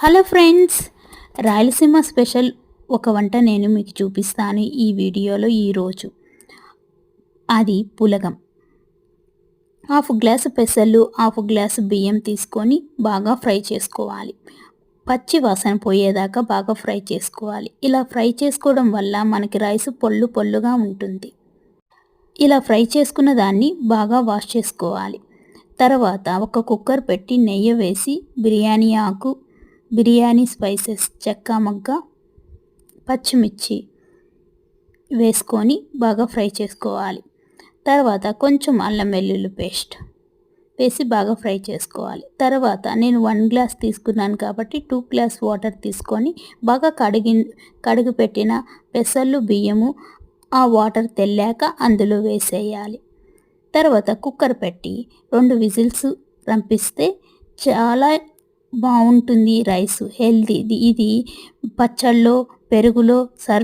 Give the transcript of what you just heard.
Hello friends, Rayalaseema special ఒక వంట నేను మీకు చూపిస్తాను ఈ వీడియోలో ఈరోజు. అది పులగం. హాఫ్ గ్లాసు పెసలు, హాఫ్ గ్లాసు బియ్యం తీసుకొని బాగా ఫ్రై చేసుకోవాలి. పచ్చి వాసన పోయేదాకా బాగా ఫ్రై చేసుకోవాలి. ఇలా ఫ్రై చేసుకోవడం వల్ల మనకి రైస్ పొల్లు పొల్లుగా ఉంటుంది. ఇలా ఫ్రై చేసుకున్న దాన్ని బాగా వాష్ చేసుకోవాలి. తర్వాత ఒక కుక్కర్ పెట్టి నెయ్యి వేసి బిర్యానీ ఆకు, బిర్యానీ స్పైసెస్, చెక్క మొగ్గ, పచ్చిమిర్చి వేసుకొని బాగా ఫ్రై చేసుకోవాలి. తర్వాత కొంచెం అల్లం వెల్లుల్లి పేస్ట్ వేసి బాగా ఫ్రై చేసుకోవాలి. తర్వాత నేను 1 గ్లాస్ తీసుకున్నాను కాబట్టి 2 గ్లాస్ వాటర్ తీసుకొని బాగా కడిగి పెట్టిన పెసలు, బియ్యము ఆ వాటర్ తెల్లాక అందులో వేసేయాలి. తర్వాత కుక్కర్ పెట్టి 2 విజిల్స్ రంపిస్తే చాలా బాగుంటుంది రైస్. హెల్తీ ఇది. పచ్చళ్ళలో, పెరుగులో సర్వ్